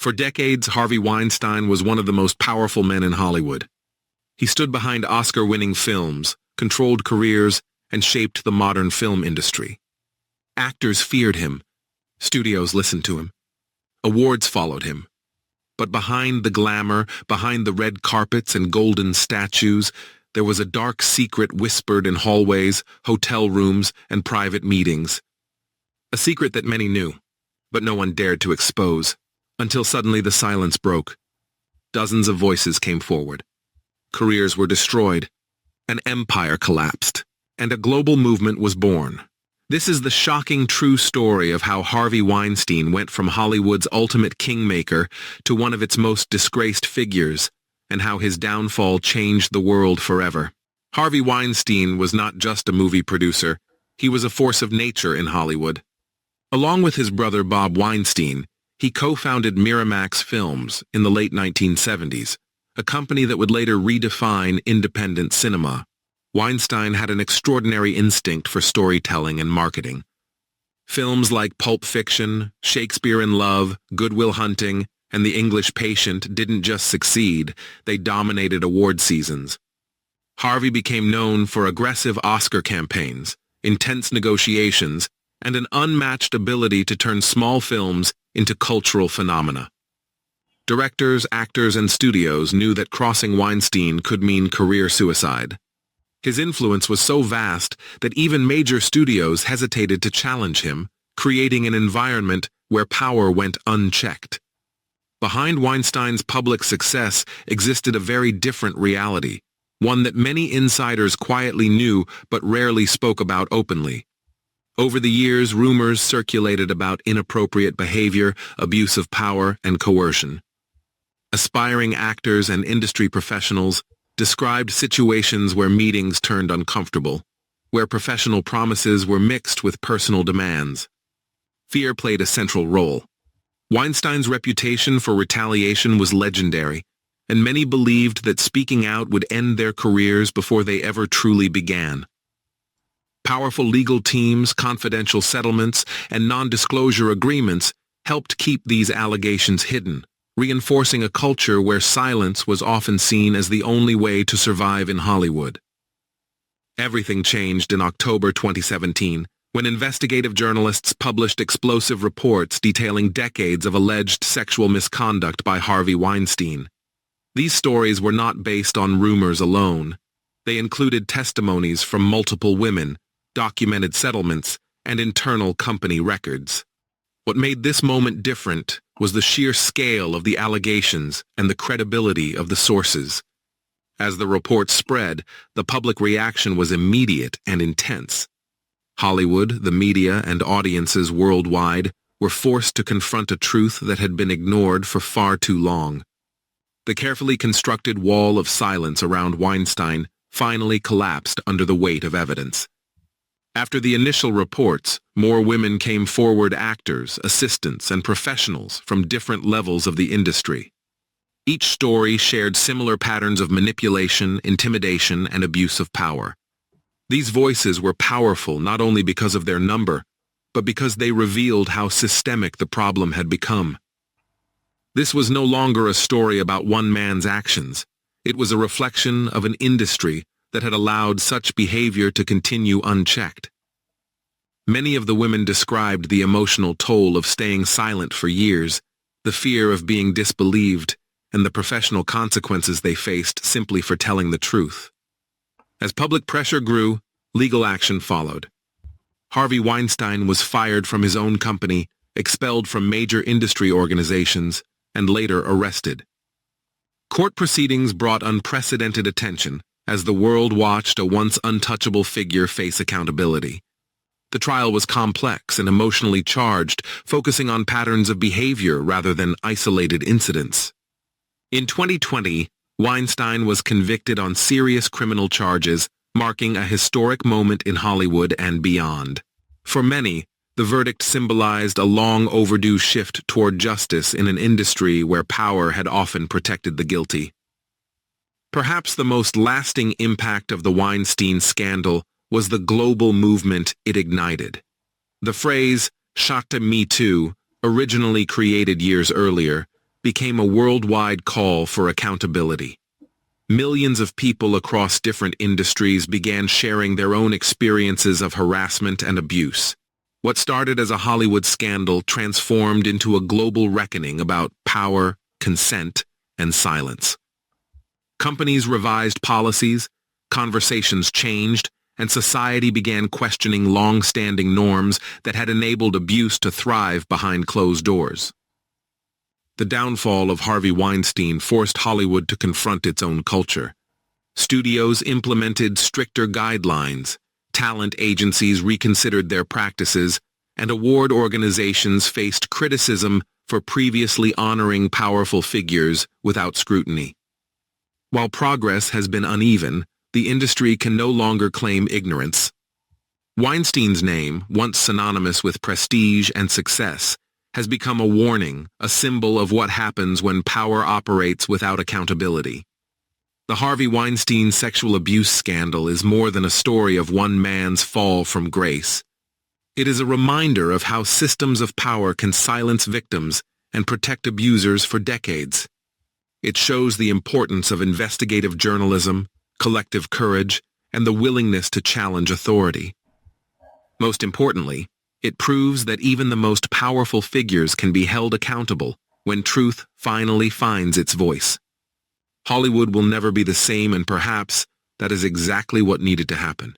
For decades, Harvey Weinstein was one of the most powerful men in Hollywood. He stood behind Oscar-winning films, controlled careers, and shaped the modern film industry. Actors feared him. Studios listened to him. Awards followed him. But behind the glamour, behind the red carpets and golden statues, there was a dark secret whispered in hallways, hotel rooms, and private meetings. A secret that many knew, but no one dared to expose, until suddenly the silence broke. Dozens of voices came forward. Careers were destroyed. An empire collapsed, and a global movement was born. This is the shocking true story of how Harvey Weinstein went from Hollywood's ultimate kingmaker to one of its most disgraced figures, and how his downfall changed the world forever. Harvey Weinstein was not just a movie producer, he was a force of nature in Hollywood. Along with his brother Bob Weinstein, he co-founded Miramax Films in the late 1970s, a company that would later redefine independent cinema. Weinstein had an extraordinary instinct for storytelling and marketing. Films like Pulp Fiction, Shakespeare in Love, Good Will Hunting, and The English Patient didn't just succeed, they dominated award seasons. Harvey became known for aggressive Oscar campaigns, intense negotiations, and an unmatched ability to turn small films into cultural phenomena. Directors, actors, and studios knew that crossing Weinstein could mean career suicide. His influence was so vast that even major studios hesitated to challenge him, creating an environment where power went unchecked. Behind Weinstein's public success existed a very different reality, one that many insiders quietly knew but rarely spoke about openly. Over the years, rumors circulated about inappropriate behavior, abuse of power, and coercion. Aspiring actors and industry professionals described situations where meetings turned uncomfortable, where professional promises were mixed with personal demands. Fear played a central role. Weinstein's reputation for retaliation was legendary, and many believed that speaking out would end their careers before they ever truly began. Powerful legal teams, confidential settlements, and non-disclosure agreements helped keep these allegations hidden, reinforcing a culture where silence was often seen as the only way to survive in Hollywood. Everything changed in October 2017, when investigative journalists published explosive reports detailing decades of alleged sexual misconduct by Harvey Weinstein. These stories were not based on rumors alone. They included testimonies from multiple women, documented settlements, and internal company records. What made this moment different was the sheer scale of the allegations and the credibility of the sources. As the reports spread, the public reaction was immediate and intense. Hollywood, the media, and audiences worldwide were forced to confront a truth that had been ignored for far too long. The carefully constructed wall of silence around Weinstein finally collapsed under the weight of evidence. After the initial reports, more women came forward: actors, assistants, and professionals from different levels of the industry. Each story shared similar patterns of manipulation, intimidation, and abuse of power. These voices were powerful not only because of their number, but because they revealed how systemic the problem had become. This was no longer a story about one man's actions. It was a reflection of an industry that had allowed such behavior to continue unchecked. Many of the women described the emotional toll of staying silent for years, the fear of being disbelieved, and the professional consequences they faced simply for telling the truth. As public pressure grew, legal action followed. Harvey Weinstein was fired from his own company, expelled from major industry organizations, and later arrested. Court proceedings brought unprecedented attention as the world watched a once untouchable figure face accountability. The trial was complex and emotionally charged, focusing on patterns of behavior rather than isolated incidents. In 2020, Weinstein was convicted on serious criminal charges, marking a historic moment in Hollywood and beyond. For many, the verdict symbolized a long overdue shift toward justice in an industry where power had often protected the guilty. Perhaps the most lasting impact of the Weinstein scandal was the global movement it ignited. The phrase, "Shakta Me Too," originally created years earlier, became a worldwide call for accountability. Millions of people across different industries began sharing their own experiences of harassment and abuse. What started as a Hollywood scandal transformed into a global reckoning about power, consent, and silence. Companies revised policies, conversations changed, and society began questioning long-standing norms that had enabled abuse to thrive behind closed doors. The downfall of Harvey Weinstein forced Hollywood to confront its own culture. Studios implemented stricter guidelines, talent agencies reconsidered their practices, and award organizations faced criticism for previously honoring powerful figures without scrutiny. While progress has been uneven, the industry can no longer claim ignorance. Weinstein's name, once synonymous with prestige and success, has become a warning, a symbol of what happens when power operates without accountability. The Harvey Weinstein sexual abuse scandal is more than a story of one man's fall from grace. It is a reminder of how systems of power can silence victims and protect abusers for decades. It shows the importance of investigative journalism, collective courage, and the willingness to challenge authority. Most importantly, it proves that even the most powerful figures can be held accountable when truth finally finds its voice. Hollywood will never be the same, and perhaps that is exactly what needed to happen.